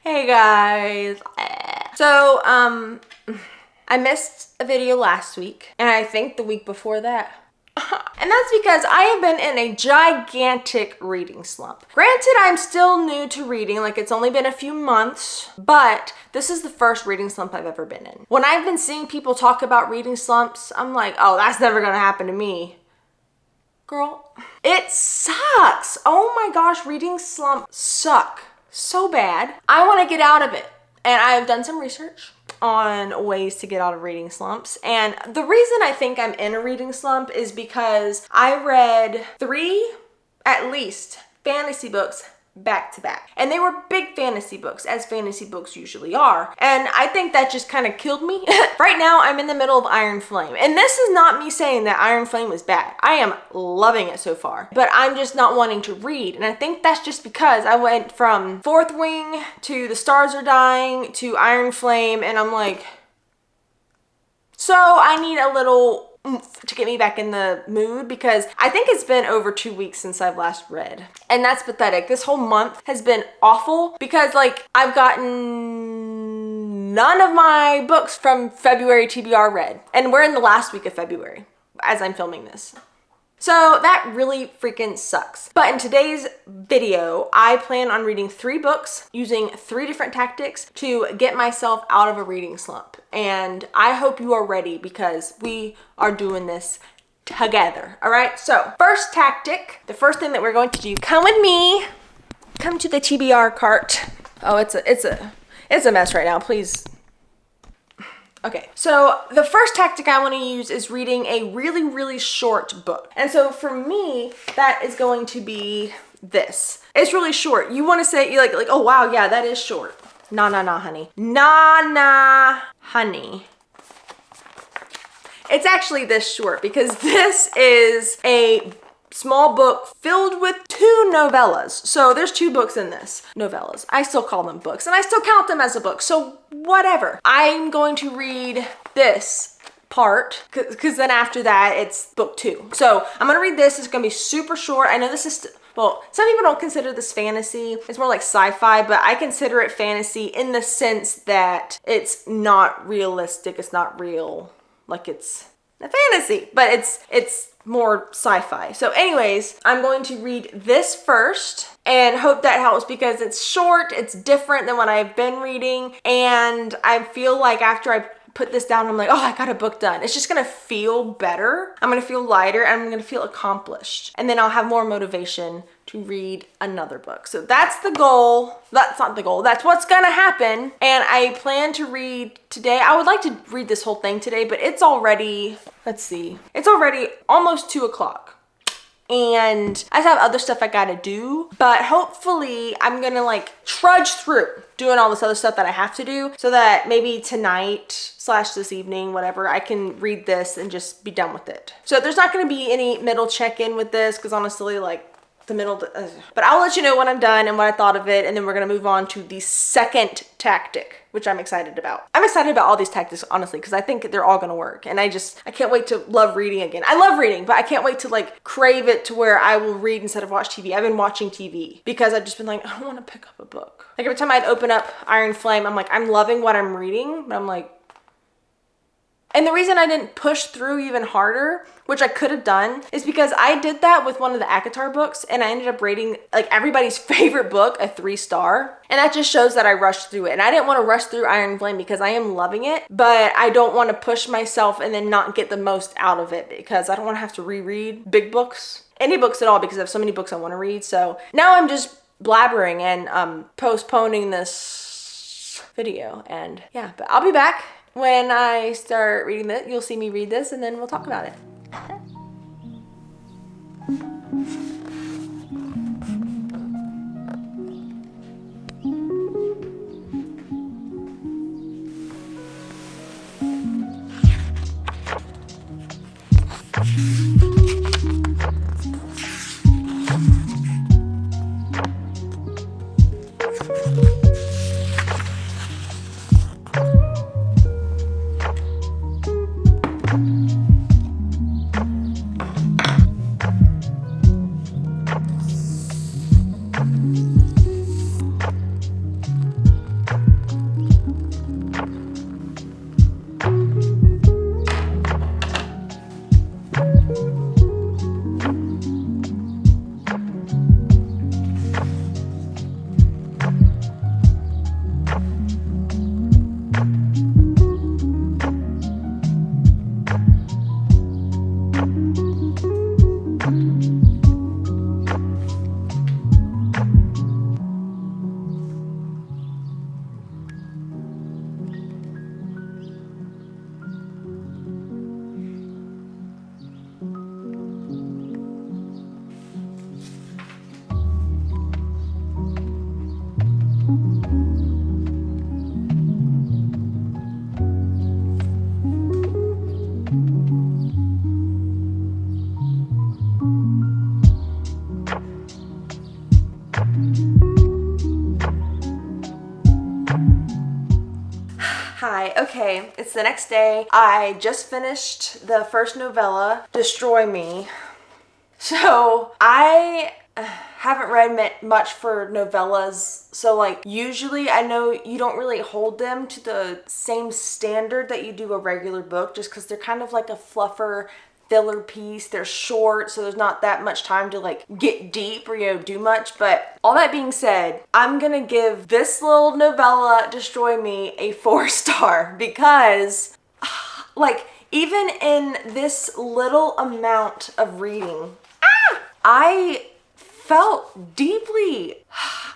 Hey guys. So, I missed a video last week, and I think the week before that. And that's because I have been in a gigantic reading slump. Granted, I'm still new to reading, like it's only been a few months, but this is the first reading slump I've ever been in. When I've been seeing people talk about reading slumps, I'm like, oh, that's never gonna happen to me. Girl, it sucks. Oh my gosh, reading slumps suck so bad. I wanna get out of it. And I've done some research on ways to get out of reading slumps. And the reason I think I'm in a reading slump is because I read 3, at least, fantasy books back to back. And they were big fantasy books, as fantasy books usually are. And I think that just kind of killed me. Right now, I'm in the middle of Iron Flame. And this is not me saying that Iron Flame was bad. I am loving it so far. But I'm just not wanting to read. And I think that's just because I went from Fourth Wing to The Stars Are Dying to Iron Flame. And I'm like, so I need a little oomph to get me back in the mood, because I think it's been over 2 weeks since I've last read. And that's pathetic. This whole month has been awful because I've gotten none of my books from February TBR read. And we're in the last week of February as I'm filming this. So that really freaking sucks. But in today's video, I plan on reading 3 books using 3 different tactics to get myself out of a reading slump. And I hope you are ready because we are doing this together. All right, so first tactic, the first thing that we're going to do, come with me, come to the TBR cart. Oh, it's a mess right now, please. Okay, so the first tactic I want to use is reading a really, really short book. And so for me, that is going to be this. It's really short. You want to say, you're like, oh wow, yeah, that is short. Nah, honey. Nah, honey. It's actually this short because this is a small book filled with 2 novellas. So there's 2 books in this. Novellas. I still call them books and I still count them as a book. So whatever. I'm going to read this part because then after that it's book 2. So I'm going to read this. It's going to be super short. I know this is, well, some people don't consider this fantasy. It's more like sci-fi, but I consider it fantasy in the sense that it's not realistic. It's not real. Like it's a fantasy, but it's more sci-fi. So anyways, I'm going to read this first and hope that helps because it's short, it's different than what I've been reading, and I feel like after I put this down, I'm like, oh, I got a book done. It's just gonna feel better. I'm gonna feel lighter and I'm gonna feel accomplished. And then I'll have more motivation to read another book. So that's the goal. That's not the goal. That's what's gonna happen. And I plan to read today. I would like to read this whole thing today, but it's already, let's see, it's already almost 2 o'clock. And I have other stuff I gotta do, but hopefully I'm gonna trudge through doing all this other stuff that I have to do so that maybe tonight / this evening, whatever, I can read this and just be done with it. So there's not gonna be any middle check-in with this because honestly, but I'll let you know when I'm done and what I thought of it, and then we're gonna move on to the second tactic, which I'm excited about. I'm excited about all these tactics, honestly, because I think they're all gonna work, and I can't wait to love reading again. I love reading, but I can't wait to crave it to where I will read instead of watch TV. I've been watching TV because I've just been like, I wanna pick up a book. Every time I'd open up Iron Flame, I'm like, I'm loving what I'm reading, but I'm like, and the reason I didn't push through even harder, which I could have done, is because I did that with one of the ACOTAR books and I ended up rating everybody's favorite book a 3-star. And that just shows that I rushed through it. And I didn't want to rush through Iron Flame because I am loving it, but I don't want to push myself and then not get the most out of it because I don't want to have to reread big books, any books at all, because I have so many books I want to read. So now I'm just blabbering and postponing this video. And yeah, but I'll be back. When I start reading this, you'll see me read this and then we'll talk about it. Hi, okay, it's the next day. I just finished the first novella, Destroy Me. So I haven't read much for novellas, so like usually I know you don't really hold them to the same standard that you do a regular book, just because they're kind of like a fluffer filler piece. They're short, so there's not that much time to like get deep or, you know, do much. But all that being said, I'm gonna give this little novella, Destroy Me, a 4-star because like even in this little amount of reading, I felt deeply.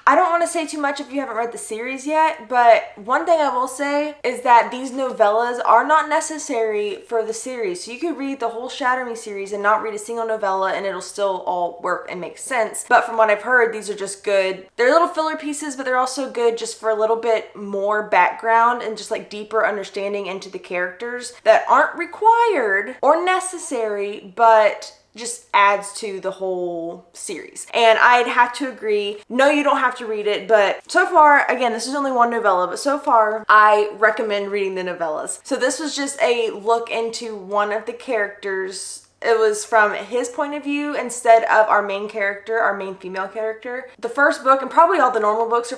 I don't want to say too much if you haven't read the series yet, but one thing I will say is that these novellas are not necessary for the series. So you could read the whole Shatter Me series and not read a single novella and it'll still all work and make sense. But from what I've heard, these are just good. They're little filler pieces, but they're also good just for a little bit more background and just like deeper understanding into the characters that aren't required or necessary, but just adds to the whole series. And I'd have to agree, no, you don't have to read it, but so far, again, this is only one novella, but so far I recommend reading the novellas. So this was just a look into one of the characters. It was from his point of view instead of our main character, our main female character. The first book, and probably all the normal books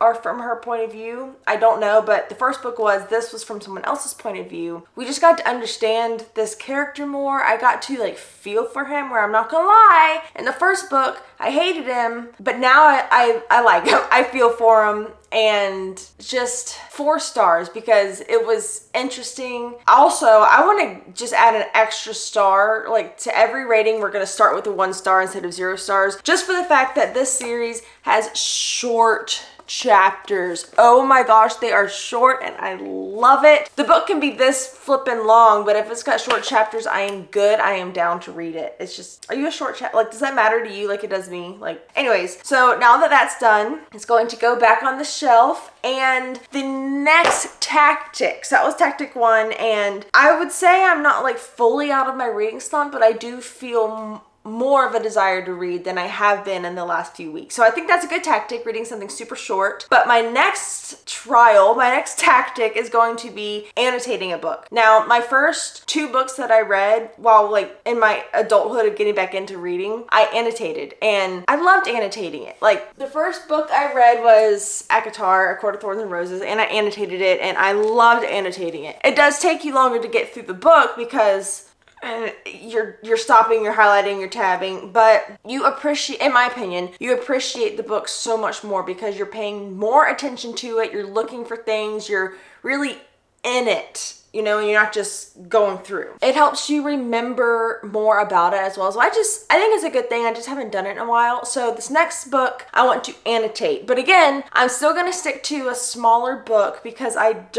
are from her point of view. I don't know, but the first book this was from someone else's point of view. We just got to understand this character more. I got to like feel for him, where I'm not gonna lie, in the first book, I hated him, but now I like him. I feel for him. And just 4 stars because it was interesting. Also, I want to just add an extra star, like to every rating. We're going to start with a 1 star instead of 0 stars, just for the fact that this series has short chapters. Oh my gosh, they are short and I love it. The book can be this flippin' long, but if it's got short chapters, I am good. I am down to read it. It's just, are you a short chapter? Like, does that matter to you like it does me? Like, anyways, so now that that's done, it's going to go back on the shelf. And the next tactic, so that was tactic 1, and I would say I'm not like fully out of my reading slump, but I do feel more of a desire to read than I have been in the last few weeks. So I think that's a good tactic, reading something super short. But my next tactic is going to be annotating a book. Now, my first 2 books that I read while like in my adulthood of getting back into reading, I annotated and I loved annotating it. Like the first book I read was ACOTAR, A Court of Thorns and Roses, and I annotated it and I loved annotating it. It does take you longer to get through the book because you're stopping, you're highlighting, you're tabbing, but you appreciate, in my opinion, you appreciate the book so much more because you're paying more attention to it, you're looking for things, you're really in it, you know, and you're not just going through. It helps you remember more about it as well. So I think it's a good thing. I just haven't done it in a while. So this next book, I want to annotate. But again, I'm still going to stick to a smaller book because I've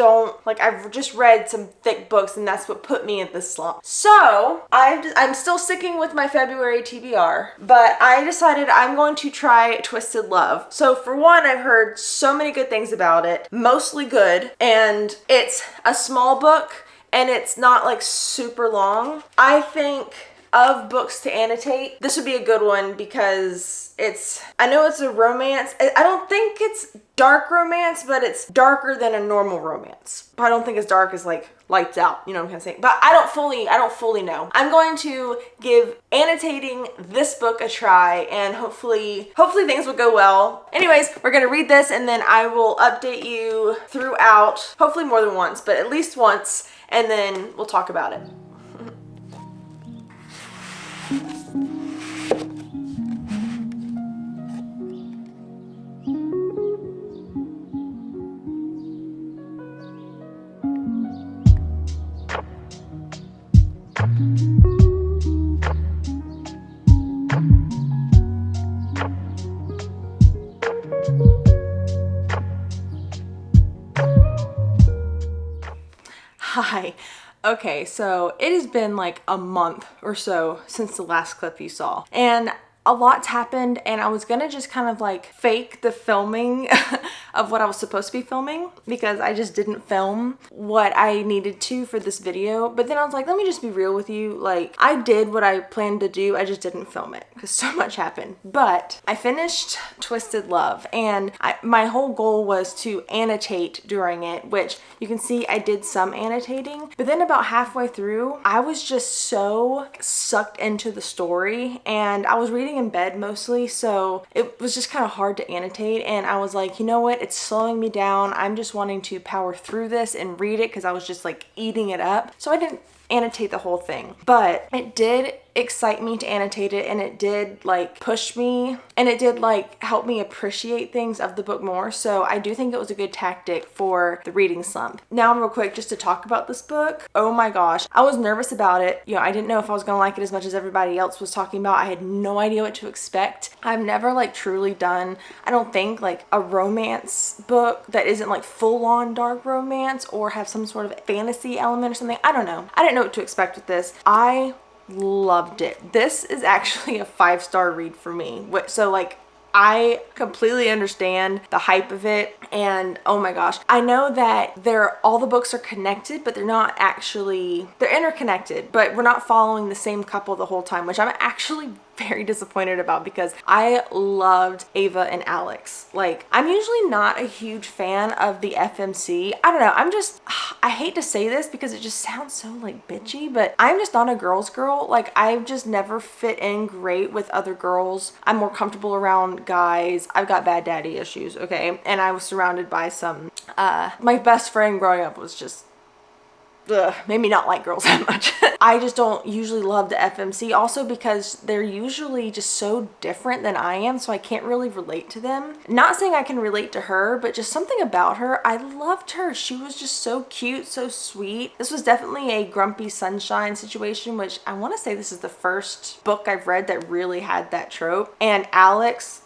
just read some thick books and that's what put me in this slump. So I'm still sticking with my February TBR, but I decided I'm going to try Twisted Love. So for one, I've heard so many good things about it, mostly good, and it's a small book. And it's not like super long. I think of books to annotate, this would be a good one because I know it's a romance. I don't think it's dark romance, but it's darker than a normal romance. But I don't think it's dark as like Lights Out, you know what I'm saying? But I don't fully know. I'm going to give annotating this book a try and hopefully things will go well. Anyways, we're gonna read this and then I will update you throughout, hopefully more than once, but at least once, and then we'll talk about it. Hi. Okay, so it has been like a month or so since the last clip you saw. And a lot's happened and I was gonna just kind of like fake the filming of what I was supposed to be filming because I just didn't film what I needed to for this video. But then I was like, let me just be real with you. Like, I did what I planned to do, I just didn't film it because so much happened. But I finished Twisted Love and my whole goal was to annotate during it, which you can see I did some annotating. But then about halfway through, I was just so sucked into the story and I was reading in bed mostly, so it was just kind of hard to annotate. And I was like, you know what, it's slowing me down. I'm just wanting to power through this and read it because I was just like eating it up. So I didn't annotate the whole thing, but it did excite me to annotate it, and it did like push me, and it did like help me appreciate things of the book more. So I do think it was a good tactic for the reading slump. Now real quick, just to talk about this book. Oh my gosh, I was nervous about it. You know, I didn't know if I was gonna like it as much as everybody else was talking about. I had no idea what to expect. I've never like truly done, I don't think, like a romance book that isn't like full-on dark romance or have some sort of fantasy element or something. I don't know. I didn't know what to expect with this. I loved it. This is actually a 5-star read for me. So like, I completely understand the hype of it, and oh my gosh, I know that all the books are connected, but they're not actually, they're interconnected, but we're not following the same couple the whole time, which I'm actually very disappointed about because I loved Ava and Alex. Like, I'm usually not a huge fan of the FMC. I don't know, I hate to say this because it just sounds so like bitchy, but I'm just not a girl's girl. Like, I've just never fit in great with other girls. I'm more comfortable around guys. I've got bad daddy issues, okay? And I was surrounded by some, my best friend growing up was just, made me not like girls that much. I just don't usually love the FMC, also because they're usually just so different than I am, so I can't really relate to them. Not saying I can relate to her, but just something about her. I loved her. She was just so cute, so sweet. This was definitely a Grumpy Sunshine situation, which I want to say this is the first book I've read that really had that trope. And Alex,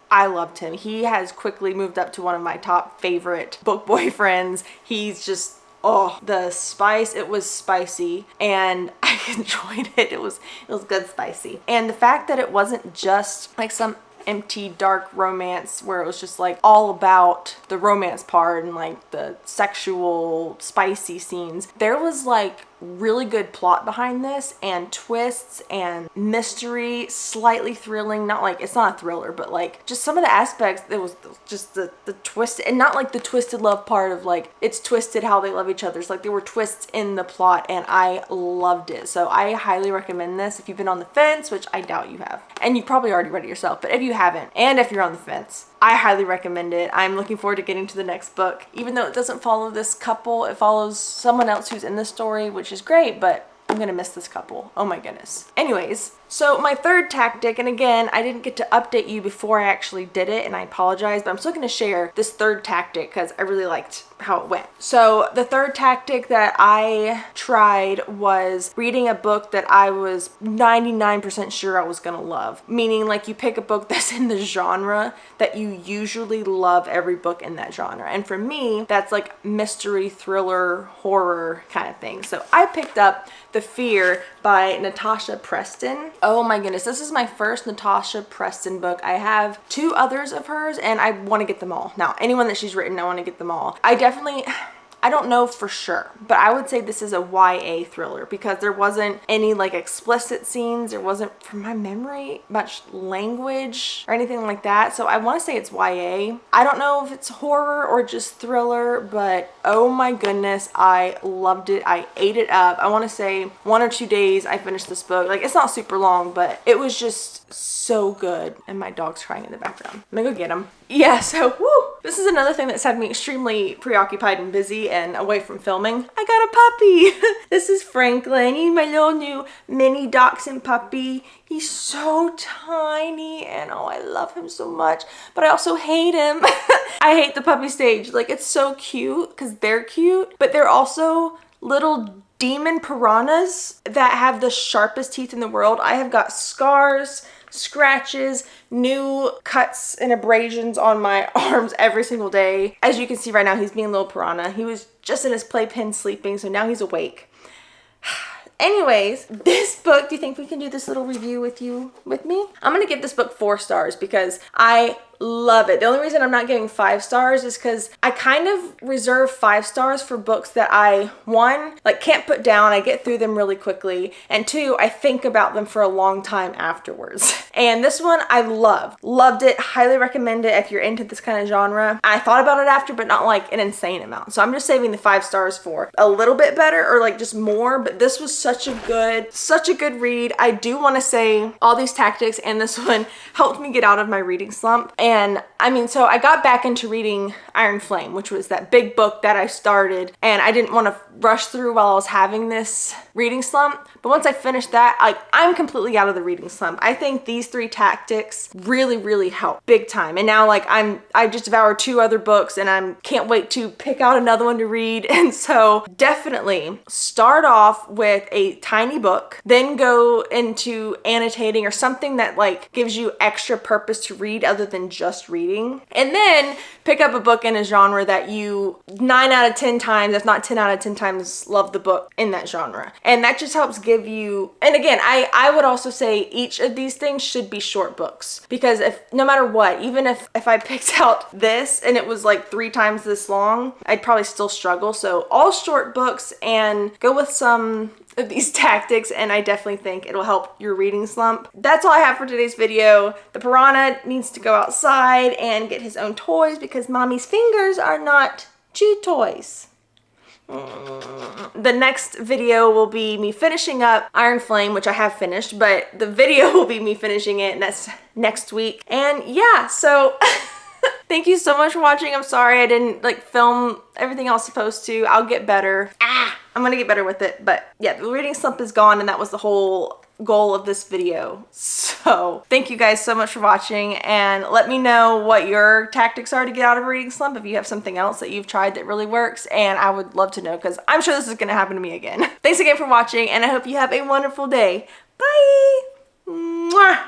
I loved him. He has quickly moved up to one of my top favorite book boyfriends. He's just, oh, the spice, it was spicy and I enjoyed it. It was good spicy. And the fact that it wasn't just like some empty dark romance where it was just like all about the romance part and like the sexual spicy scenes. There was like really good plot behind this and twists and mystery, slightly thrilling. Not like, it's not a thriller, but like just some of the aspects, there was just the twist, and not like the twisted love part of like it's twisted how they love each other. It's like there were twists in the plot and I loved it. So I highly recommend this if you've been on the fence, which I doubt you have, and you've probably already read it yourself. But if you haven't, and if you're on the fence, I highly recommend it. I'm looking forward to getting to the next book. Even though it doesn't follow this couple, it follows someone else who's in the story, which is great, but I'm gonna miss this couple. Oh my goodness. Anyways, so my third tactic, and again, I didn't get to update you before I actually did it, and I apologize, but I'm still gonna share this third tactic because I really liked how it went. So the third tactic that I tried was reading a book that I was 99% sure I was gonna love. Meaning, like, you pick a book that's in the genre that you usually love every book in that genre. And for me, that's like mystery, thriller, horror kind of thing. So I picked up The Fear by Natasha Preston. Oh my goodness, this is my first Natasha Preston book. I have 2 others of hers and I want to get them all. Now, anyone that she's written, I want to get them all. I don't know for sure, but I would say this is a YA thriller because there wasn't any like explicit scenes. There wasn't, from my memory, much language or anything like that. So I want to say it's YA. I don't know if it's horror or just thriller, but oh my goodness, I loved it. I ate it up. I want to say 1 or 2 days I finished this book. Like, it's not super long, but it was just so good. And my dog's crying in the background. I'm gonna go get him. Yeah, so woo! This is another thing that's had me extremely preoccupied and busy and away from filming. I got a puppy! This is Franklin. He's my little new mini dachshund puppy. He's so tiny and oh, I love him so much, but I also hate him. I hate the puppy stage. Like, it's so cute because they're cute, but they're also little demon piranhas that have the sharpest teeth in the world. I have got scars, scratches, new cuts and abrasions on my arms every single day. As you can see right now, he's being a little piranha. He was just in his playpen sleeping, so now he's awake. Anyways, this book, do you think we can do this little review with me? I'm gonna give this book 4 stars because I love it. The only reason I'm not giving 5 stars is because I kind of reserve 5 stars for books that I, 1, like can't put down. I get through them really quickly. And 2, I think about them for a long time afterwards. And this one I loved it. Highly recommend it if you're into this kind of genre. I thought about it after, but not like an insane amount. So I'm just saving the 5 stars for a little bit better or like just more. But this was such a good read. I do want to say all these tactics and this one helped me get out of my reading slump. And I mean, so I got back into reading Iron Flame, which was that big book that I started, and I didn't want to rush through while I was having this reading slump. But once I finished that, I'm completely out of the reading slump. I think these 3 tactics really help big time. And now I just devoured 2 other books and I can't wait to pick out another one to read. And so definitely start off with a tiny book, then go into annotating or something that like gives you extra purpose to read other than just reading. And then pick up a book in a genre that you 9 out of 10 times, if not 10 out of 10 times, love the book in that genre. And that just helps give you, and again, I would also say each of these things should be short books, because if no matter what, even if I picked out this and it was like 3 times this long, I'd probably still struggle. So all short books, and go with some of these tactics, and I definitely think it'll help your reading slump. That's all I have for today's video. The piranha needs to go outside and get his own toys because mommy's fingers are not chew toys. The next video will be me finishing up Iron Flame, which I have finished, but the video will be me finishing it, and that's next week. And yeah, so thank you so much for watching. I'm sorry I didn't like film everything I was supposed to. I'll get better. I'm gonna get better with it. But yeah, the reading slump is gone, and that was the whole goal of this video. So thank you guys so much for watching, and let me know what your tactics are to get out of a reading slump if you have something else that you've tried that really works, and I would love to know because I'm sure this is gonna happen to me again. Thanks again for watching, and I hope you have a wonderful day. Bye! Mwah!